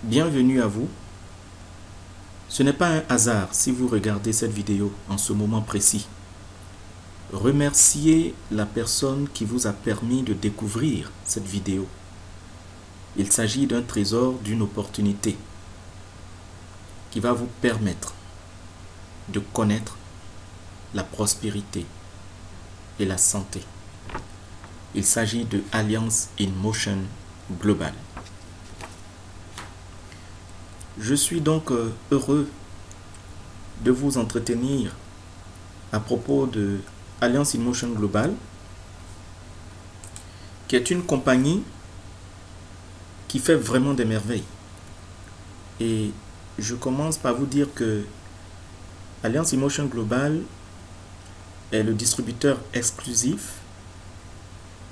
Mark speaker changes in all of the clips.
Speaker 1: Bienvenue à vous. Ce n'est pas un hasard si vous regardez cette vidéo en ce moment précis. Remerciez la personne qui vous a permis de découvrir cette vidéo. Il s'agit d'un trésor, d'une opportunité qui va vous permettre de connaître la prospérité et la santé. Il s'agit de Alliance in Motion Global. Je suis donc heureux de vous entretenir à propos de Alliance in Motion Global, qui est une compagnie qui fait vraiment des merveilles. Et je commence par vous dire que Alliance in Motion Global est le distributeur exclusif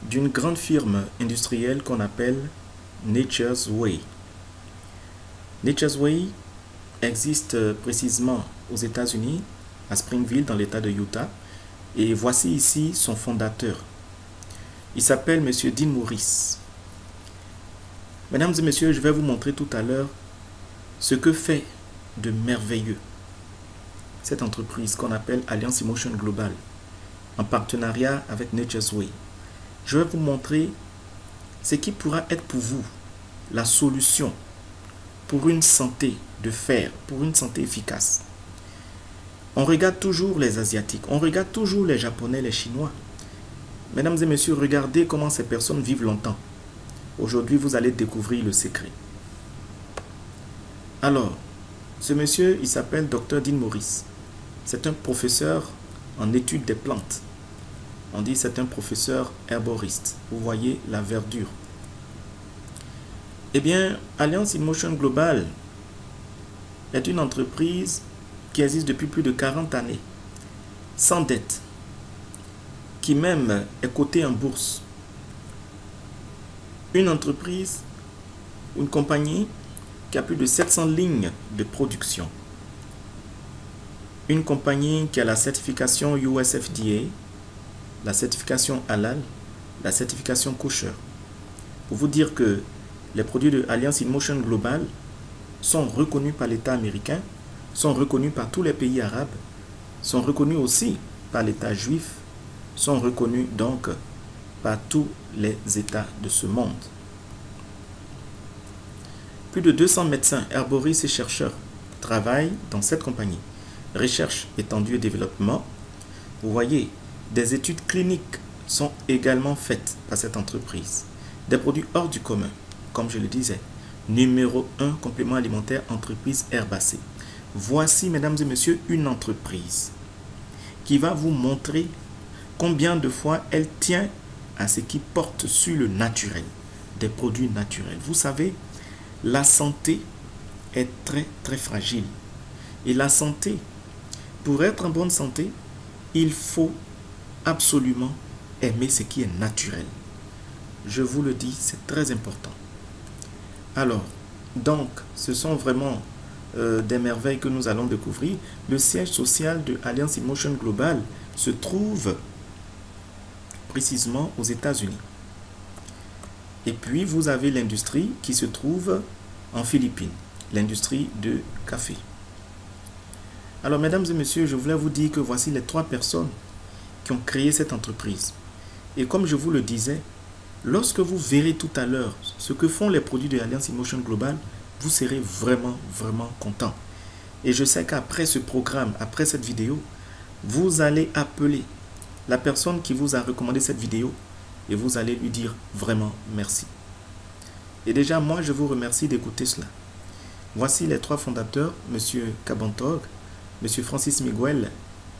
Speaker 1: d'une grande firme industrielle qu'on appelle Nature's Way. Nature's Way existe précisément aux États-Unis, à Springfield, dans l'État de Utah. Et voici ici son fondateur. Il s'appelle M. Dean Morris. Mesdames et messieurs, je vais vous montrer tout à l'heure ce que fait de merveilleux cette entreprise qu'on appelle Alliance in Motion Global, en partenariat avec Nature's Way. Je vais vous montrer ce qui pourra être pour vous la solution pour une santé de fer, pour une santé efficace. On regarde toujours les Asiatiques, on regarde toujours les Japonais, les Chinois. Mesdames et messieurs, regardez comment ces personnes vivent longtemps. Aujourd'hui, vous allez découvrir le secret. Alors, ce monsieur, il s'appelle Dr. Dean Morris. C'est un professeur en études des plantes. On dit c'est un professeur herboriste. Vous voyez la verdure. Eh bien, Alliance in Motion Global est une entreprise qui existe depuis plus de 40 années, sans dette, qui même est cotée en bourse. Une entreprise, une compagnie qui a plus de 700 lignes de production. Une compagnie qui a la certification USFDA, la certification Halal, la certification Kosher. Pour vous dire que les produits de Alliance in Motion Global sont reconnus par l'État américain, sont reconnus par tous les pays arabes, sont reconnus aussi par l'État juif, sont reconnus donc par tous les États de ce monde. Plus de 200 médecins, herboristes et chercheurs travaillent dans cette compagnie. Recherche, étendue et développement. Vous voyez, des études cliniques sont également faites par cette entreprise. Des produits hors du commun, comme je le disais. Numéro 1, complément alimentaire, entreprise herbacée. Voici, mesdames et messieurs, une entreprise qui va vous montrer combien de fois elle tient à ce qui porte sur le naturel, des produits naturels. Vous savez, la santé est très très fragile. Et la santé, pour être en bonne santé, il faut absolument aimer ce qui est naturel. Je vous le dis, c'est très important. Alors, donc, ce sont vraiment des merveilles que nous allons découvrir. Le siège social de Alliance in Motion Global se trouve précisément aux États-Unis. Et puis, vous avez l'industrie qui se trouve en Philippines, l'industrie de café. Alors, mesdames et messieurs, je voulais vous dire que voici les 3 personnes qui ont créé cette entreprise. Et comme je vous le disais, lorsque vous verrez tout à l'heure ce que font les produits de Alliance in Motion Global, vous serez vraiment, vraiment content. Et je sais qu'après ce programme, après cette vidéo, vous allez appeler la personne qui vous a recommandé cette vidéo et vous allez lui dire vraiment merci. Et déjà, moi, je vous remercie d'écouter cela. Voici les 3 fondateurs, M. Cabantog, M. Francis Miguel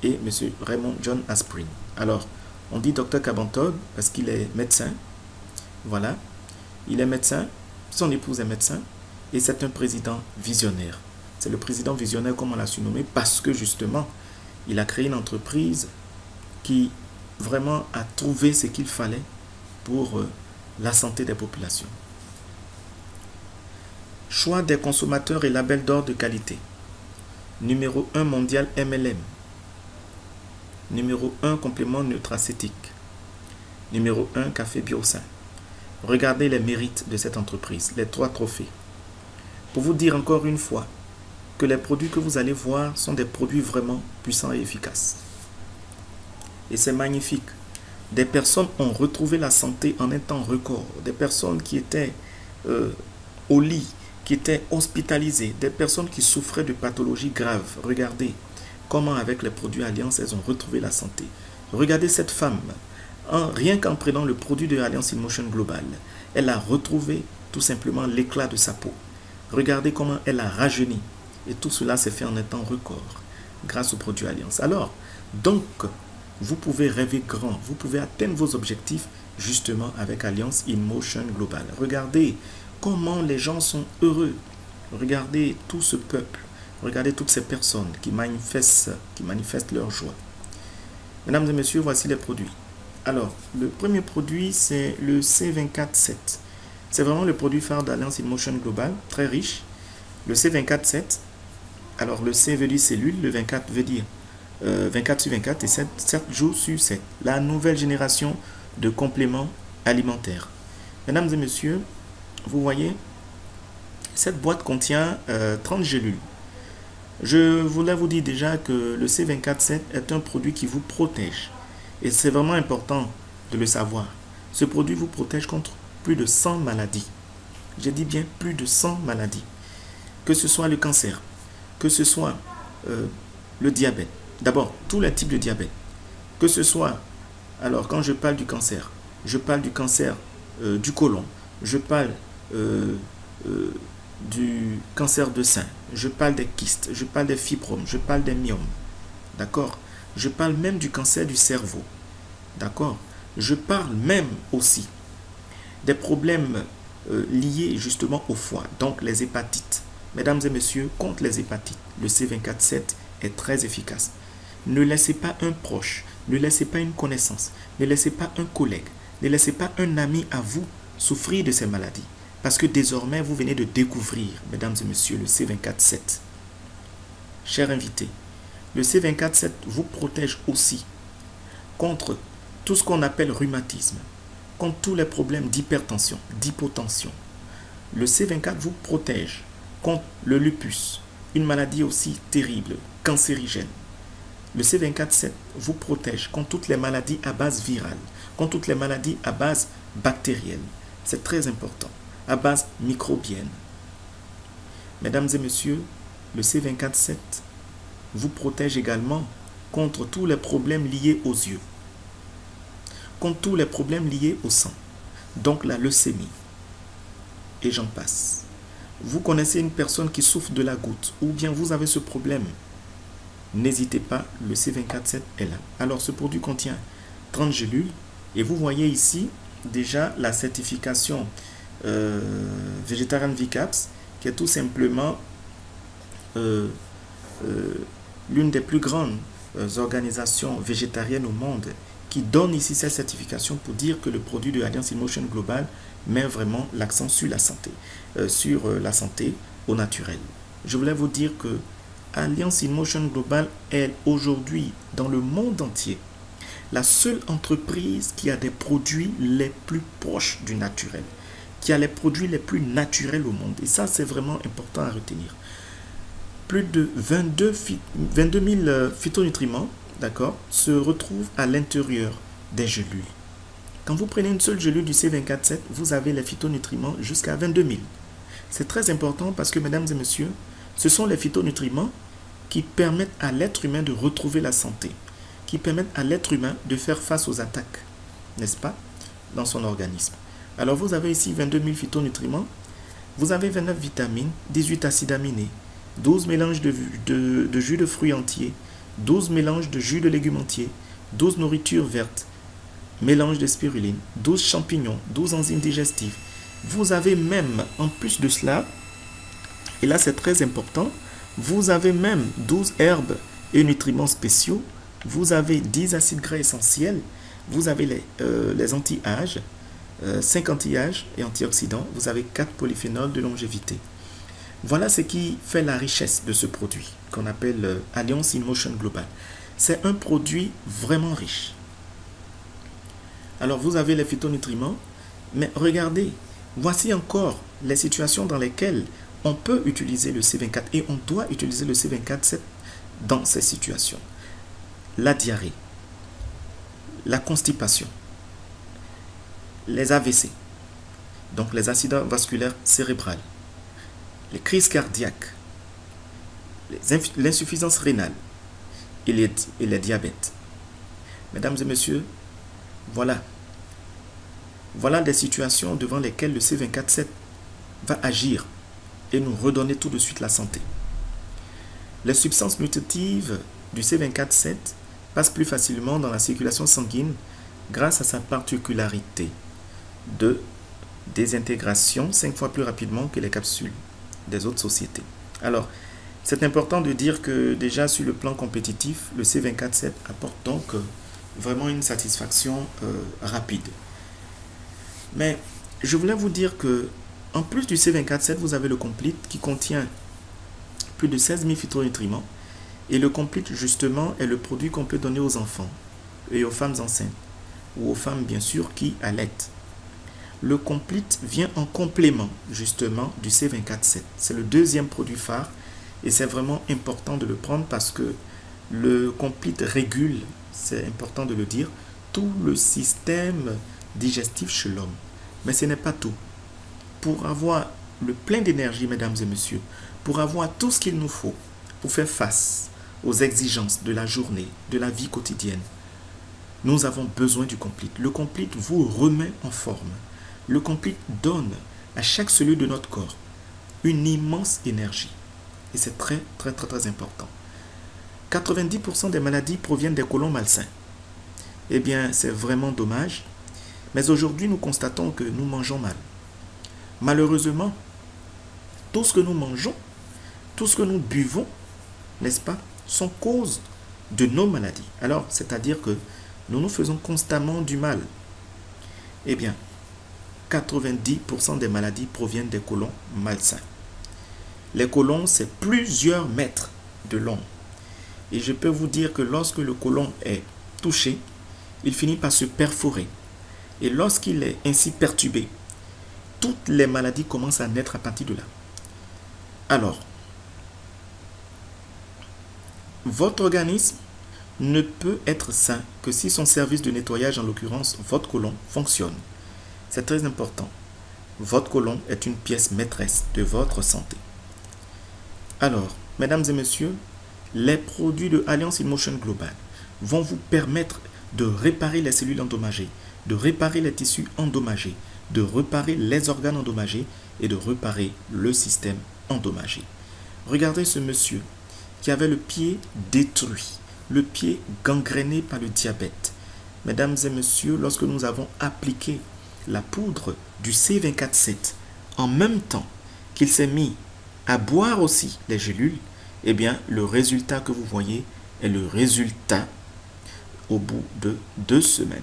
Speaker 1: et M. Raymond John Asprin. Alors, on dit Dr Cabantog parce qu'il est médecin. Voilà, il est médecin, son épouse est médecin et c'est un président visionnaire. C'est le président visionnaire comme on l'a surnommé parce que justement, il a créé une entreprise qui vraiment a trouvé ce qu'il fallait pour la santé des populations. Choix des consommateurs et label d'or de qualité. Numéro 1 mondial MLM. Numéro 1 complément nutracétique. Numéro 1 café bio sain. Regardez les mérites de cette entreprise, les 3 trophées. pour vous dire encore une fois que les produits que vous allez voir sont des produits vraiment puissants et efficaces. Et c'est magnifique. Des personnes ont retrouvé la santé en un temps record. Des personnes qui étaient au lit, qui étaient hospitalisées, des personnes qui souffraient de pathologies graves. Regardez comment avec les produits Alliance, elles ont retrouvé la santé. Regardez cette femme, rien qu'en prenant le produit de Alliance InMotion Global, elle a retrouvé tout simplement l'éclat de sa peau. Regardez comment elle a rajeuni. Et tout cela s'est fait en un temps record grâce au produit Alliance. Alors, donc, vous pouvez rêver grand, vous pouvez atteindre vos objectifs justement avec Alliance InMotion Global. Regardez comment les gens sont heureux. Regardez tout ce peuple. Regardez toutes ces personnes qui manifestent leur joie. Mesdames et messieurs, voici les produits. Alors, le premier produit, c'est le C24-7. C'est vraiment le produit phare d'Alliance InMotion Global, très riche. Le C24-7, alors le C veut dire cellule, le 24 veut dire 24 sur 24 et 7 jours sur 7. La nouvelle génération de compléments alimentaires. Mesdames et messieurs, vous voyez, cette boîte contient 30 gélules. Je voulais vous dire déjà que le C24-7 est un produit qui vous protège. Et c'est vraiment important de le savoir. Ce produit vous protège contre plus de 100 maladies. J'ai dit bien plus de 100 maladies. Que ce soit le cancer, que ce soit le diabète. D'abord, tous les types de diabète. Que ce soit, alors quand je parle du cancer, je parle du cancer du côlon, je parle du cancer de sein, je parle des kystes, je parle des fibromes, je parle des myomes. D'accord? Je parle même du cancer du cerveau. D'accord? Je parle même aussi des problèmes liés justement au foie, donc les hépatites. Mesdames et messieurs, contre les hépatites, le C24-7 est très efficace. Ne laissez pas un proche, ne laissez pas une connaissance, ne laissez pas un collègue, ne laissez pas un ami à vous souffrir de ces maladies. Parce que désormais, vous venez de découvrir, mesdames et messieurs, le C24-7. Chers invités, le C24-7 vous protège aussi contre tout ce qu'on appelle rhumatisme, contre tous les problèmes d'hypertension, d'hypotension. Le C24 vous protège contre le lupus, une maladie aussi terrible, cancérigène. Le C24-7 vous protège contre toutes les maladies à base virale, contre toutes les maladies à base bactérienne. C'est très important, à base microbienne. Mesdames et messieurs, le C24-7 vous protège également contre tous les problèmes liés aux yeux, contre tous les problèmes liés au sang, donc la leucémie, et j'en passe. Vous connaissez une personne qui souffre de la goutte, ou bien vous avez ce problème, n'hésitez pas, le C24-7 est là. Alors ce produit contient 30 gélules, et vous voyez ici déjà la certification Vegetarian VCAPS, qui est tout simplement l'une des plus grandes organisations végétariennes au monde, qui donne ici cette certification pour dire que le produit de Alliance InMotion Global met vraiment l'accent sur la santé au naturel. Je voulais vous dire que Alliance InMotion Global est aujourd'hui dans le monde entier la seule entreprise qui a des produits les plus proches du naturel, qui a les produits les plus naturels au monde. Et ça, c'est vraiment important à retenir. Plus de 22 000 phytonutriments, d'accord, se retrouvent à l'intérieur des gélules. Quand vous prenez une seule gelule du C24-7, vous avez les phytonutriments jusqu'à 22 000. C'est très important parce que, mesdames et messieurs, ce sont les phytonutriments qui permettent à l'être humain de retrouver la santé, qui permettent à l'être humain de faire face aux attaques, n'est-ce pas, dans son organisme. Alors vous avez ici 22 000 phytonutriments, vous avez 29 vitamines, 18 acides aminés, 12 mélanges de jus de fruits entiers, 12 mélanges de jus de légumes entiers, 12 nourritures vertes, mélange de spiruline, 12 champignons, 12 enzymes digestives. Vous avez même, en plus de cela, et là c'est très important, vous avez même 12 herbes et nutriments spéciaux, vous avez 10 acides gras essentiels, vous avez les anti-âges, 5 anti-âges et antioxydants, vous avez 4 polyphénols de longévité. Voilà ce qui fait la richesse de ce produit qu'on appelle Alliance InMotion Global. C'est un produit vraiment riche. Alors vous avez les phytonutriments, mais regardez, voici encore les situations dans lesquelles on peut utiliser le C24 et on doit utiliser le C24-7 dans ces situations. La diarrhée, la constipation, les AVC, donc les accidents vasculaires cérébraux, les crises cardiaques, l'insuffisance rénale et les diabètes. Mesdames et messieurs, voilà des situations devant lesquelles le C24-7 va agir et nous redonner tout de suite la santé. Les substances nutritives du C24-7 passent plus facilement dans la circulation sanguine grâce à sa particularité de désintégration 5 fois plus rapidement que les capsules des autres sociétés. Alors, c'est important de dire que déjà sur le plan compétitif, le C24-7 apporte donc vraiment une satisfaction rapide. Mais je voulais vous dire que en plus du C24-7, vous avez le Complete qui contient plus de 16 000 phytonutriments. Et le Complete, justement, est le produit qu'on peut donner aux enfants et aux femmes enceintes ou aux femmes, bien sûr, qui allaitent. Le Complete vient en complément, justement, du C24-7. C'est le deuxième produit phare et c'est vraiment important de le prendre parce que le Complete régule, c'est important de le dire, tout le système digestif chez l'homme. Mais ce n'est pas tout. Pour avoir le plein d'énergie, mesdames et messieurs, pour avoir tout ce qu'il nous faut pour faire face aux exigences de la journée, de la vie quotidienne, nous avons besoin du Complete. Le Complete vous remet en forme. Le Complete donne à chaque cellule de notre corps une immense énergie. Et c'est très, très, très, très important. 90% des maladies proviennent des côlons malsains. Eh bien, c'est vraiment dommage. Mais aujourd'hui, nous constatons que nous mangeons mal. Malheureusement, tout ce que nous mangeons, tout ce que nous buvons, n'est-ce pas, sont cause de nos maladies. Alors, c'est-à-dire que nous nous faisons constamment du mal. Eh bien, 90% des maladies proviennent des côlons malsains. Les côlons, c'est plusieurs mètres de long. Et je peux vous dire que lorsque le côlon est touché, il finit par se perforer. Et lorsqu'il est ainsi perturbé, toutes les maladies commencent à naître à partir de là. Alors, votre organisme ne peut être sain que si son service de nettoyage, en l'occurrence votre côlon, fonctionne. C'est très important. Votre côlon est une pièce maîtresse de votre santé. Alors, mesdames et messieurs, les produits de Alliance InMotion Global vont vous permettre de réparer les cellules endommagées, de réparer les tissus endommagés, de réparer les organes endommagés et de réparer le système endommagé. Regardez ce monsieur qui avait le pied détruit, le pied gangréné par le diabète. Mesdames et messieurs, lorsque nous avons appliqué la poudre du C24-7 en même temps qu'il s'est mis à boire aussi les gélules, eh bien, le résultat que vous voyez est le résultat au bout de 2 semaines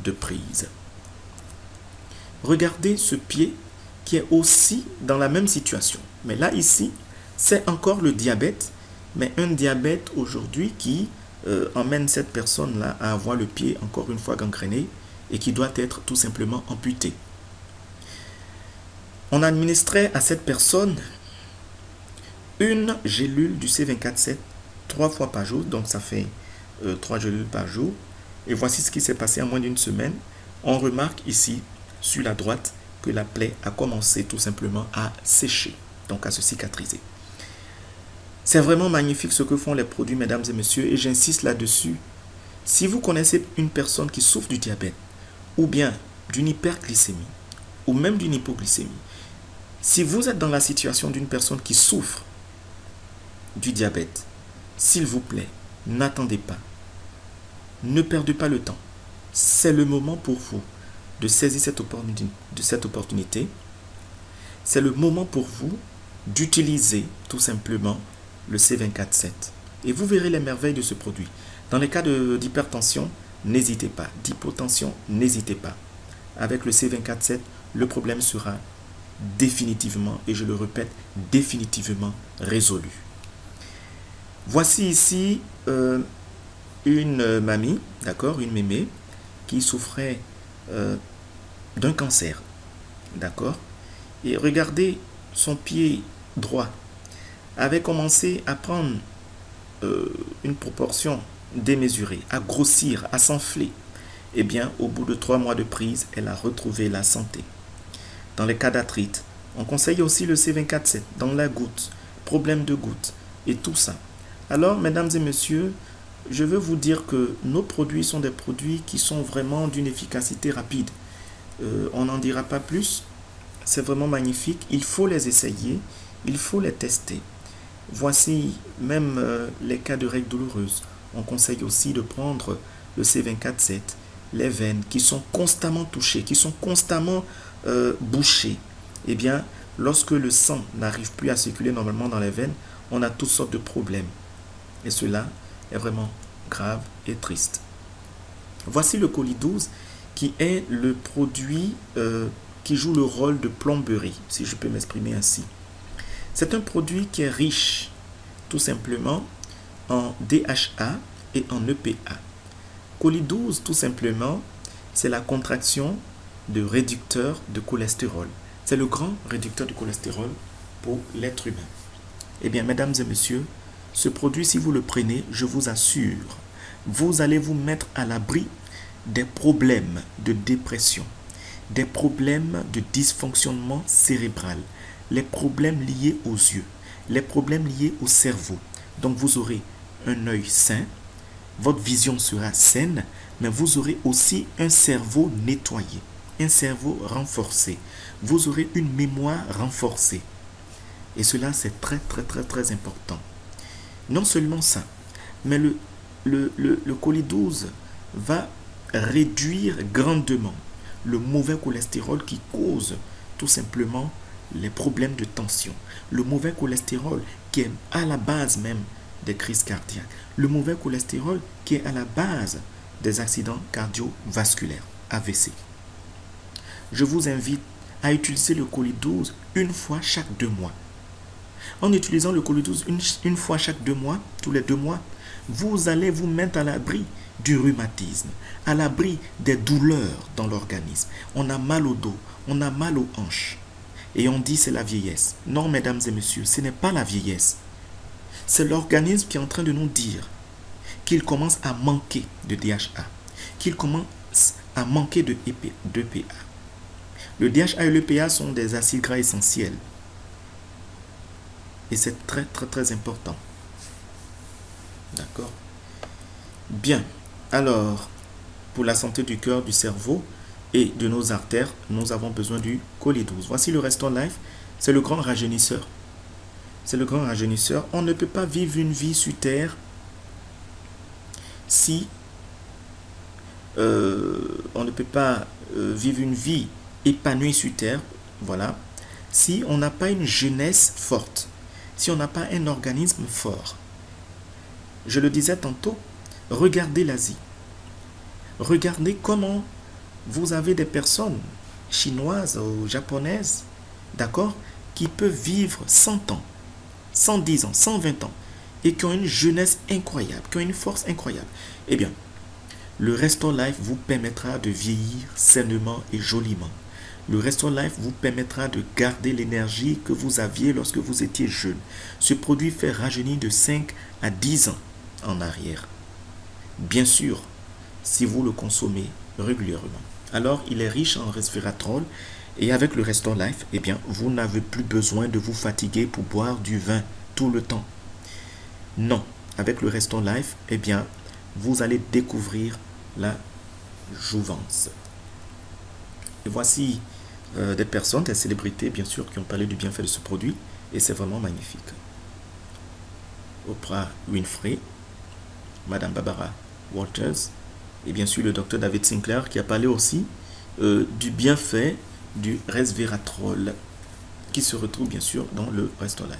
Speaker 1: de prise. Regardez ce pied qui est aussi dans la même situation. Mais là, ici, c'est encore le diabète, mais un diabète aujourd'hui qui emmène cette personne-là à avoir le pied encore une fois gangréné et qui doit être tout simplement amputé. On administrait à cette personne une gélule du C24-7 3 fois par jour, donc ça fait 3 gélules par jour. Et voici ce qui s'est passé en moins d'une semaine. On remarque ici, sur la droite, que la plaie a commencé tout simplement à sécher, donc à se cicatriser. C'est vraiment magnifique ce que font les produits, mesdames et messieurs, et j'insiste là-dessus. Si vous connaissez une personne qui souffre du diabète, ou bien d'une hyperglycémie, ou même d'une hypoglycémie, si vous êtes dans la situation d'une personne qui souffre du diabète, s'il vous plaît, n'attendez pas. Ne perdez pas le temps. C'est le moment pour vous de saisir cette opportunité. C'est le moment pour vous d'utiliser tout simplement le C24-7. Et vous verrez les merveilles de ce produit. Dans les cas d'hypertension, n'hésitez pas. D'hypotension, n'hésitez pas. Avec le C24-7, le problème sera définitivement, et je le répète, définitivement résolu. Voici ici une mamie, d'accord, une mémé, qui souffrait d'un cancer, d'accord. Et regardez son pied droit avait commencé à prendre une proportion démesurée, à grossir, à s'enfler, eh bien, au bout de 3 mois de prise, elle a retrouvé la santé. Dans les cas d'arthrite, on conseille aussi le C24/7 dans la goutte, problème de goutte et tout ça. Alors, mesdames et messieurs, je veux vous dire que nos produits sont des produits qui sont vraiment d'une efficacité rapide. On n'en dira pas plus. C'est vraiment magnifique. Il faut les essayer. Il faut les tester. Voici même les cas de règles douloureuses. On conseille aussi de prendre le C24/7, les veines qui sont constamment touchées, qui sont constamment bouchées. Eh bien, lorsque le sang n'arrive plus à circuler normalement dans les veines, on a toutes sortes de problèmes. Et cela est vraiment grave et triste. Voici le Coli-12 qui est le produit qui joue le rôle de plomberie, si je peux m'exprimer ainsi. C'est un produit qui est riche, tout simplement, en DHA et en EPA. Coli-12, tout simplement, c'est la contraction de réducteur de cholestérol. C'est le grand réducteur de cholestérol pour l'être humain. Eh bien, mesdames et messieurs, ce produit, si vous le prenez, je vous assure, vous allez vous mettre à l'abri des problèmes de dépression, des problèmes de dysfonctionnement cérébral, les problèmes liés aux yeux, les problèmes liés au cerveau. Donc vous aurez un œil sain, votre vision sera saine, mais vous aurez aussi un cerveau nettoyé, un cerveau renforcé. Vous aurez une mémoire renforcée. Et cela, c'est très, très, très, très important. Non seulement ça, mais le Coli-12 va réduire grandement le mauvais cholestérol qui cause tout simplement les problèmes de tension. Le mauvais cholestérol qui est à la base même des crises cardiaques. Le mauvais cholestérol qui est à la base des accidents cardiovasculaires, AVC. Je vous invite à utiliser le Coli-12 une fois chaque 2 mois. En utilisant le Coli-12 une fois chaque 2 mois, tous les 2 mois, vous allez vous mettre à l'abri du rhumatisme, à l'abri des douleurs dans l'organisme. On a mal au dos, on a mal aux hanches. Et on dit c'est la vieillesse. Non, mesdames et messieurs, ce n'est pas la vieillesse. C'est l'organisme qui est en train de nous dire qu'il commence à manquer de DHA, qu'il commence à manquer de d'EPA. Le DHA et l'EPA sont des acides gras essentiels. Et c'est très, très, très important. D'accord? Bien. Alors, pour la santé du cœur, du cerveau et de nos artères, nous avons besoin du Coli-12. Voici le Restore Life. C'est le grand rajeunisseur. C'est le grand rajeunisseur. On ne peut pas vivre une vie sur Terre si on ne peut pas vivre une vie épanouie sur Terre, voilà, si on n'a pas une jeunesse forte, si on n'a pas un organisme fort. Je le disais tantôt, regardez l'Asie. Regardez comment vous avez des personnes chinoises ou japonaises, d'accord, qui peuvent vivre 100 ans, 110 ans, 120 ans, et qui ont une jeunesse incroyable, qui ont une force incroyable. Eh bien, le Restore Life vous permettra de vieillir sainement et joliment. Le Restore Life vous permettra de garder l'énergie que vous aviez lorsque vous étiez jeune. Ce produit fait rajeunir de 5 à 10 ans en arrière. Bien sûr, si vous le consommez régulièrement. Alors, il est riche en resveratrol et avec le Restore Life, eh bien, vous n'avez plus besoin de vous fatiguer pour boire du vin tout le temps. Non, avec le Restore Life, eh bien, vous allez découvrir la jouvence. Et voici des personnes, des célébrités, bien sûr, qui ont parlé du bienfait de ce produit. Et c'est vraiment magnifique. Oprah Winfrey, Madame Barbara Walters, et bien sûr le docteur David Sinclair, qui a parlé aussi du bienfait du resveratrol, qui se retrouve bien sûr dans le Restore Life.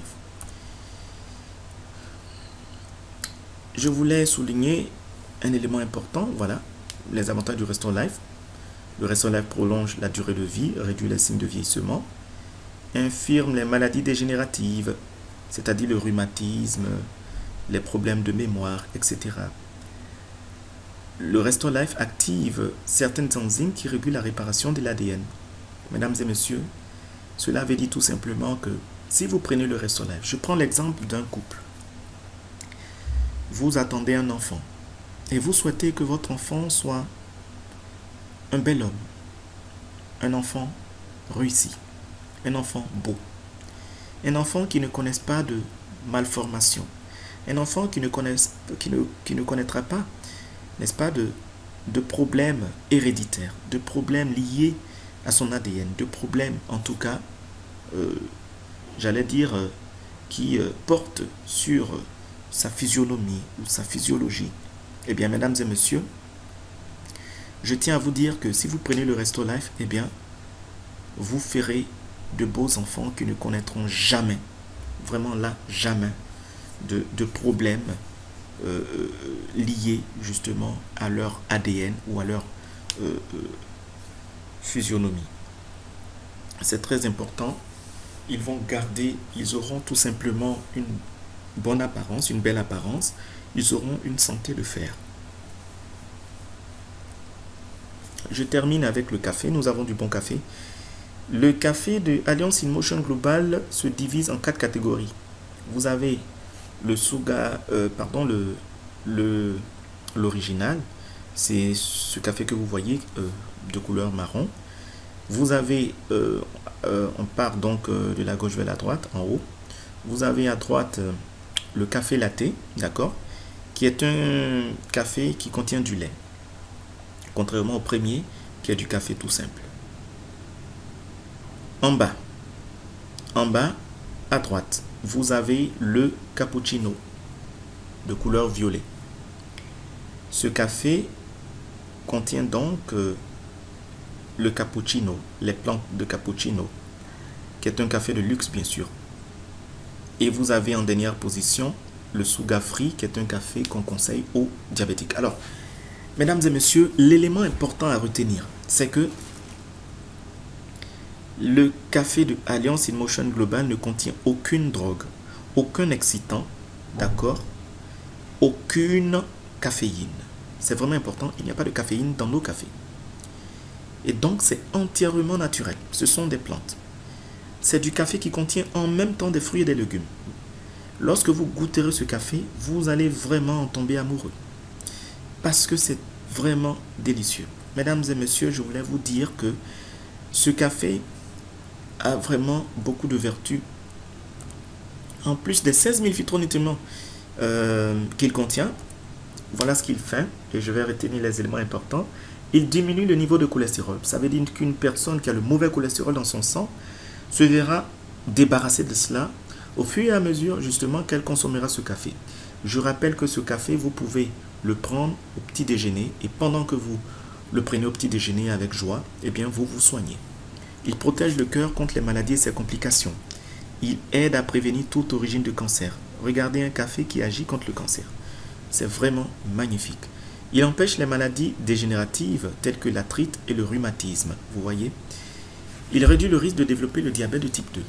Speaker 1: Je voulais souligner un élément important, voilà, les avantages du Restore Life. Le Restore Life prolonge la durée de vie, réduit les signes de vieillissement, infirme les maladies dégénératives, c'est-à-dire le rhumatisme, les problèmes de mémoire, etc. Le Restore Life active certaines enzymes qui régulent la réparation de l'ADN. Mesdames et messieurs, cela veut dire tout simplement que Si vous prenez le Resto Life, je prends l'exemple d'un couple. Vous attendez un enfant et vous souhaitez que votre enfant soit un bel homme, un enfant réussi, un enfant beau, un enfant qui ne connaisse pas de malformation, un enfant qui ne connaîtra pas, n'est-ce pas, de problèmes héréditaires, de problèmes liés à son ADN, de problèmes en tout cas, j'allais dire, qui portent sur sa physionomie ou sa physiologie. Eh bien, mesdames et messieurs, je tiens à vous dire que si vous prenez le Resto Life, eh bien, vous ferez de beaux enfants qui ne connaîtront jamais, vraiment là, jamais, de problèmes liés justement à leur ADN ou à leur physionomie. C'est très important. Ils vont garder, ils auront tout simplement une bonne apparence, une belle apparence. Ils auront une santé de fer. Je termine avec le café. Nous avons du bon café. Le café de Alliance in Motion Global se divise en 4 catégories. Vous avez le Suga, l'original. C'est ce café que vous voyez de couleur marron. Vous avez, on part donc de la gauche vers la droite, en haut. Vous avez à droite le café latte, d'accord, qui est un café qui contient du lait. Contrairement au premier, qui est du café tout simple. En bas, à droite, vous avez le cappuccino de couleur violet. Ce café contient donc le cappuccino, les plantes de cappuccino, qui est un café de luxe bien sûr. Et vous avez en dernière position le Suga Free, qui est un café qu'on conseille aux diabétiques. Alors, mesdames et messieurs, l'élément important à retenir, c'est que le café de Alliance in Motion Global ne contient aucune drogue, aucun excitant, d'accord, aucune caféine. C'est vraiment important, il n'y a pas de caféine dans nos cafés. Et donc, c'est entièrement naturel. Ce sont des plantes. C'est du café qui contient en même temps des fruits et des légumes. Lorsque vous goûterez ce café, vous allez vraiment en tomber amoureux. Parce que c'est vraiment délicieux. Mesdames et messieurs, je voulais vous dire que ce café a vraiment beaucoup de vertus. En plus des 16 000 phytonutriments qu'il contient, voilà ce qu'il fait. Et je vais retenir les éléments importants. Il diminue le niveau de cholestérol. Ça veut dire qu'une personne qui a le mauvais cholestérol dans son sang se verra débarrassée de cela au fur et à mesure justement qu'elle consommera ce café. Je rappelle que ce café, vous pouvez le prendre au petit déjeuner et pendant que vous le prenez au petit déjeuner avec joie, eh bien vous vous soignez. Il protège le cœur contre les maladies et ses complications. Il aide à prévenir toute origine de cancer. Regardez un café qui agit contre le cancer. C'est vraiment magnifique. Il empêche les maladies dégénératives telles que l'arthrite et le rhumatisme. Vous voyez ? Il réduit le risque de développer le diabète de type 2.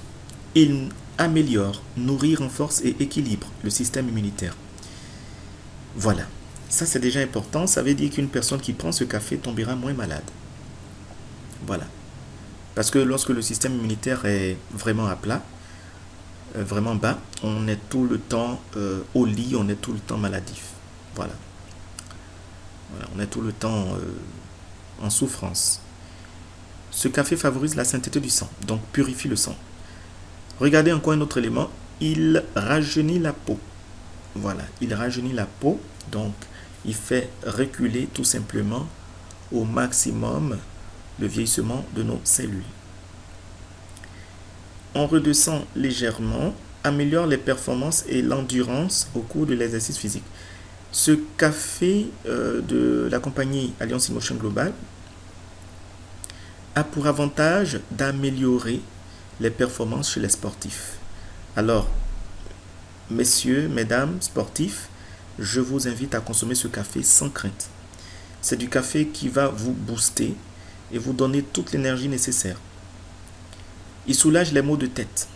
Speaker 1: Il améliore, nourrit, renforce et équilibre le système immunitaire. Voilà. Ça, c'est déjà important. Ça veut dire qu'une personne qui prend ce café tombera moins malade. Voilà. Parce que lorsque le système immunitaire est vraiment à plat, vraiment bas, on est tout le temps au lit, on est tout le temps maladif. Voilà. Voilà, on est tout le temps en souffrance. Ce café favorise la sainteté du sang, donc purifie le sang. Regardez encore un autre élément, il rajeunit la peau. Voilà, il rajeunit la peau, donc il fait reculer tout simplement au maximum le vieillissement de nos cellules. On redescend légèrement, améliore les performances et l'endurance au cours de l'exercice physique. Ce café de la compagnie Alliance in Motion Global a pour avantage d'améliorer les performances chez les sportifs. Alors, messieurs, mesdames, sportifs, je vous invite à consommer ce café sans crainte. C'est du café qui va vous booster et vous donner toute l'énergie nécessaire. Il soulage les maux de tête.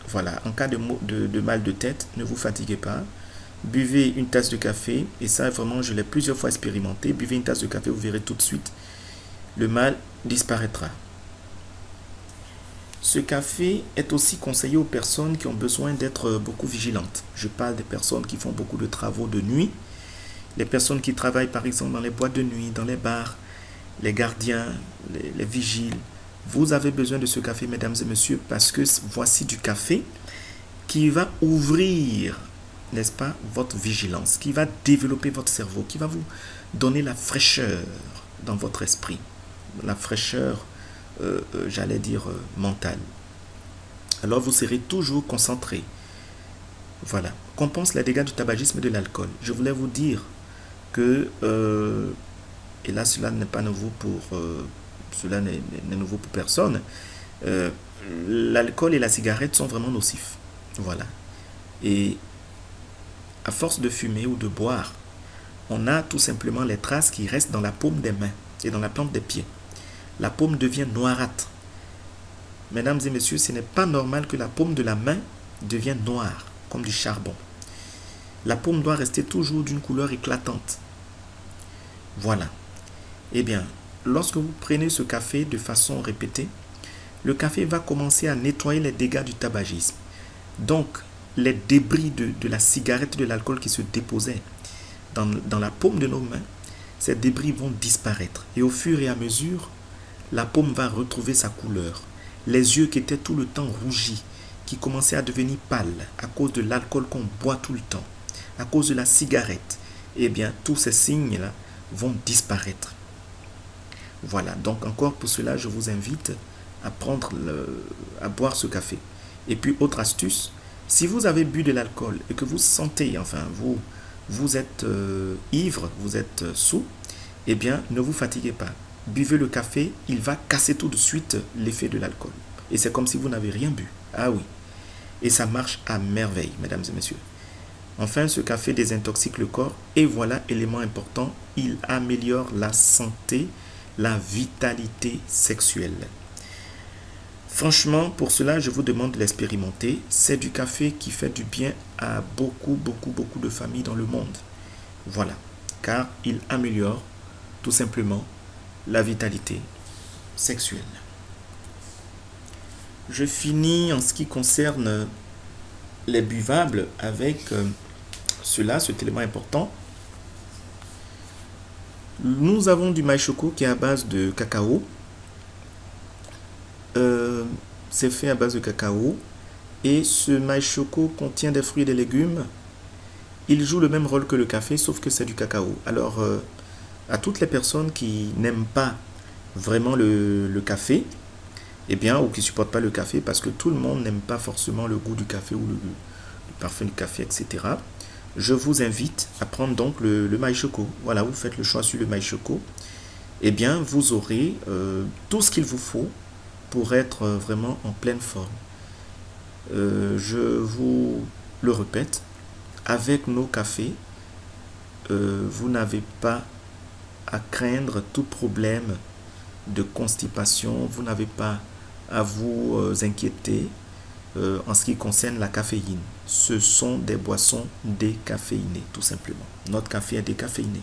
Speaker 1: Voilà, en cas de mal de tête, ne vous fatiguez pas. Buvez une tasse de café, et ça vraiment je l'ai plusieurs fois expérimenté. Buvez une tasse de café, vous verrez tout de suite, le mal disparaîtra. Ce café est aussi conseillé aux personnes qui ont besoin d'être beaucoup vigilantes. Je parle des personnes qui font beaucoup de travaux de nuit, les personnes qui travaillent par exemple dans les boîtes de nuit, dans les bars, les gardiens, les vigiles. Vous avez besoin de ce café, mesdames et messieurs, parce que voici du café qui va ouvrir, n'est-ce pas, votre vigilance, qui va développer votre cerveau, qui va vous donner la fraîcheur dans votre esprit, la fraîcheur, j'allais dire, mentale. Alors vous serez toujours concentré. Voilà. Compense les dégâts du tabagisme et de l'alcool. Je voulais vous dire que, et là cela n'est pas nouveau pour, cela n'est nouveau pour personne, l'alcool et la cigarette sont vraiment nocifs. Voilà. Et à force de fumer ou de boire, on a tout simplement les traces qui restent dans la paume des mains et dans la plante des pieds. La paume devient noirâtre. Mesdames et messieurs, ce n'est pas normal que la paume de la main devienne noire, comme du charbon. La paume doit rester toujours d'une couleur éclatante. Voilà. Eh bien, lorsque vous prenez ce café de façon répétée, le café va commencer à nettoyer les dégâts du tabagisme. Donc, les débris de la cigarette et de l'alcool qui se déposaient dans la paume de nos mains, ces débris vont disparaître. Et au fur et à mesure, la paume va retrouver sa couleur. Les yeux qui étaient tout le temps rougis, qui commençaient à devenir pâles à cause de l'alcool qu'on boit tout le temps, à cause de la cigarette, eh bien, tous ces signes-là vont disparaître. Voilà, donc encore pour cela, je vous invite à à boire ce café. Et puis, autre astuce, si vous avez bu de l'alcool et que vous sentez, enfin, vous êtes ivre, vous êtes saoul, eh bien, ne vous fatiguez pas. Buvez le café, il va casser tout de suite l'effet de l'alcool. Et c'est comme si vous n'avez rien bu. Ah oui. Et ça marche à merveille, mesdames et messieurs. Enfin, ce café désintoxique le corps. Et voilà, élément important, il améliore la santé, la vitalité sexuelle. Franchement, pour cela, je vous demande de l'expérimenter. C'est du café qui fait du bien à beaucoup de familles dans le monde. Voilà, car il améliore tout simplement la vitalité sexuelle. Je finis en ce qui concerne les buvables avec cet élément important. Nous avons du maï choco qui est à base de cacao. C'est fait à base de cacao. Et ce maï choco contient des fruits et des légumes. Il joue le même rôle que le café, sauf que c'est du cacao. Alors, à toutes les personnes qui n'aiment pas vraiment le café, eh bien, ou qui ne supportent pas le café, parce que tout le monde n'aime pas forcément le goût du café ou le parfum du café, etc. Je vous invite à prendre donc le maï choco. Voilà, vous faites le choix sur le maï choco. Eh bien, vous aurez tout ce qu'il vous faut pour être vraiment en pleine forme. Je vous le répète, avec nos cafés, vous n'avez pas à craindre tout problème de constipation, vous n'avez pas à vous inquiéter en ce qui concerne la caféine. Ce sont des boissons décaféinées, tout simplement. Notre café est décaféiné.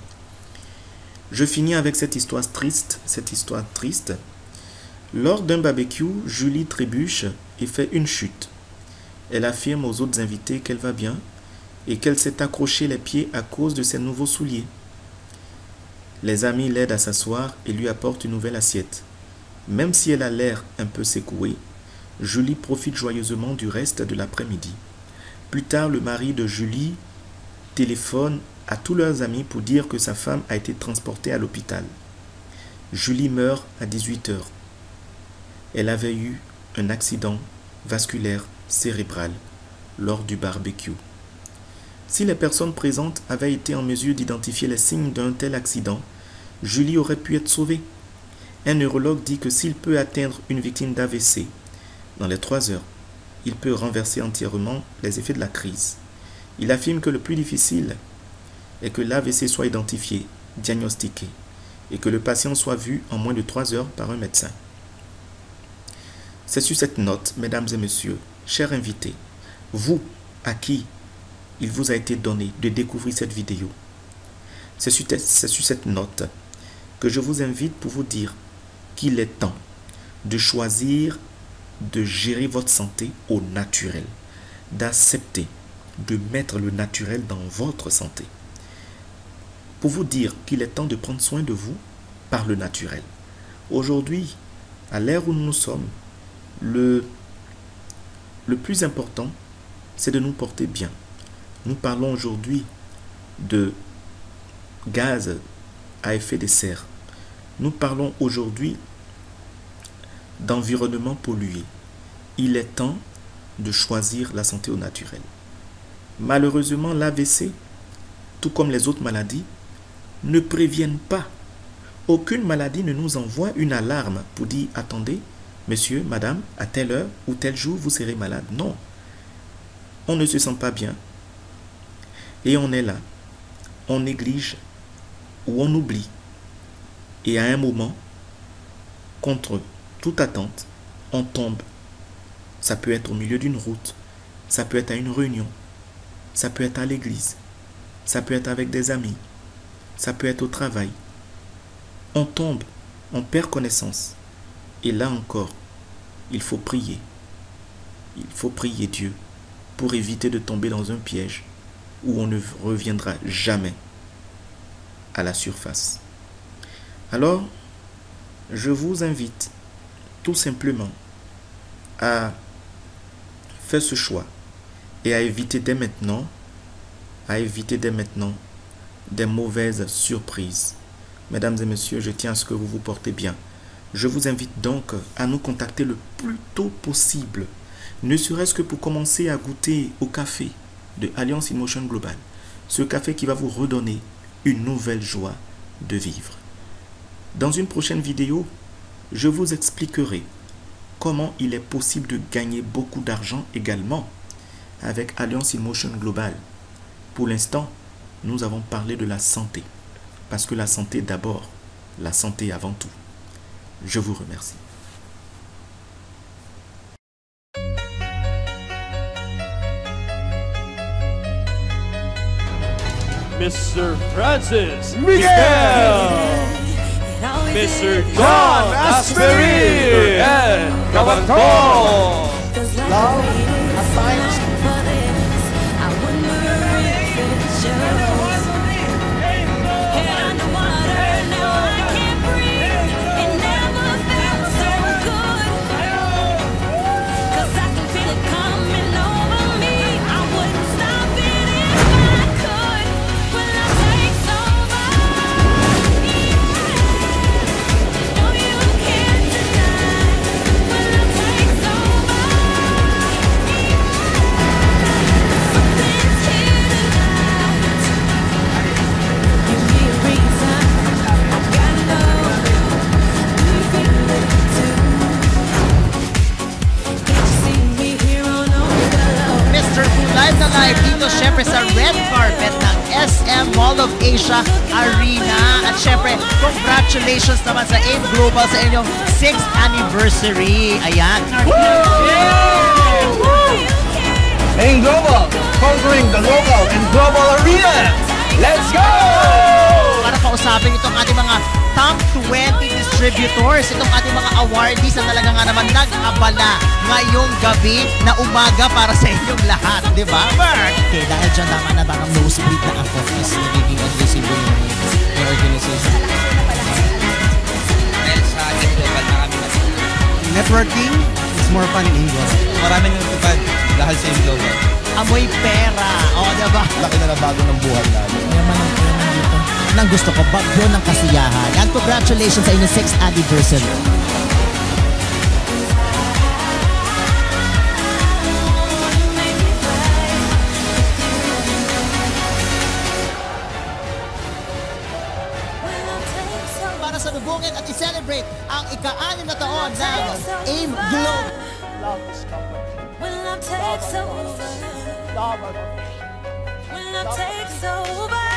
Speaker 1: Je finis avec cette histoire triste. Lors d'un barbecue, Julie trébuche et fait une chute. Elle affirme aux autres invités qu'elle va bien et qu'elle s'est accroché les pieds à cause de ses nouveaux souliers. Les amis l'aident à s'asseoir et lui apportent une nouvelle assiette. Même si elle a l'air un peu secouée, Julie profite joyeusement du reste de l'après-midi. Plus tard, le mari de Julie téléphone à tous leurs amis pour dire que sa femme a été transportée à l'hôpital. Julie meurt à 18 h. Elle avait eu un accident vasculaire cérébral lors du barbecue. Si les personnes présentes avaient été en mesure d'identifier les signes d'un tel accident, Julie aurait pu être sauvée. Un neurologue dit que s'il peut atteindre une victime d'AVC dans les 3 heures, il peut renverser entièrement les effets de la crise. Il affirme que le plus difficile est que l'AVC soit identifié, diagnostiqué, et que le patient soit vu en moins de 3 heures par un médecin. C'est sur cette note, mesdames et messieurs, chers invités, vous à qui il vous a été donné de découvrir cette vidéo, c'est sur cette note que je vous invite pour vous dire qu'il est temps de choisir de gérer votre santé au naturel, d'accepter de mettre le naturel dans votre santé. Pour vous dire qu'il est temps de prendre soin de vous par le naturel. Aujourd'hui, à l'ère où nous sommes, le plus important, c'est de nous porter bien. Nous parlons aujourd'hui de gaz à effet de serre. Nous parlons aujourd'hui d'environnement pollué. Il est temps de choisir la santé au naturel. Malheureusement, l'AVC, tout comme les autres maladies, ne préviennent pas. Aucune maladie ne nous envoie une alarme pour dire « Attendez, monsieur, madame, à telle heure ou tel jour, vous serez malade. » Non. On ne se sent pas bien. Et on est là. On néglige ou on oublie. Et à un moment, contre toute attente, on tombe. Ça peut être au milieu d'une route. Ça peut être à une réunion. Ça peut être à l'église. Ça peut être avec des amis. Ça peut être au travail. On tombe, on perd connaissance. Et là encore, il faut prier. Il faut prier Dieu pour éviter de tomber dans un piège où on ne reviendra jamais à la surface. Alors, je vous invite tout simplement à faire ce choix et à éviter dès maintenant des mauvaises surprises. Mesdames et messieurs, je tiens à ce que vous vous portez bien. Je vous invite donc à nous contacter le plus tôt possible, ne serait-ce que pour commencer à goûter au café de Alliance in Motion Global. Ce café qui va vous redonner une nouvelle joie de vivre. Dans une prochaine vidéo, je vous expliquerai comment il est possible de gagner beaucoup d'argent également avec Alliance in Motion Global. Pour l'instant, nous avons parlé de la santé. Parce que la santé d'abord, la santé avant tout. Je vous remercie.
Speaker 2: Mr. Francis Miguel, Mr. John Aspery, and Kabaton.
Speaker 3: Love assigns live dito syempre sa red carpet ng SM Mall of Asia Arena. At syempre, congratulations naman sa AIM Global sa inyong 6th anniversary. Ayan.
Speaker 2: AIM Global, conquering the local and global arena. Let's go!
Speaker 3: Para kausapin itong ating mga top 20 distributors, itong ating mga awardees na talaga nga naman nag-abala ngayong gabi na umaga para sa inyong lahat, di ba, Mark?
Speaker 4: Okay, dahil dyan naman na baka nosebleed na ako is nagiging invisible yung organization.
Speaker 5: Dahil sa ating global na kami
Speaker 4: Networking is more fun in India.
Speaker 5: marami nang tupad dahil sa global.
Speaker 3: Amoy pera, o, di ba?
Speaker 5: Laki na bago ng buhay natin.
Speaker 4: Yaman ang yaman dito. Nang gusto ko, bagyo ng kasiyahan. And congratulations sa inyong 6th anniversary.
Speaker 3: Para sa lubungin at i-celebrate ang ika-6 na taon ng AIM Global.
Speaker 2: Love this company.
Speaker 6: When love takes over, when love takes over.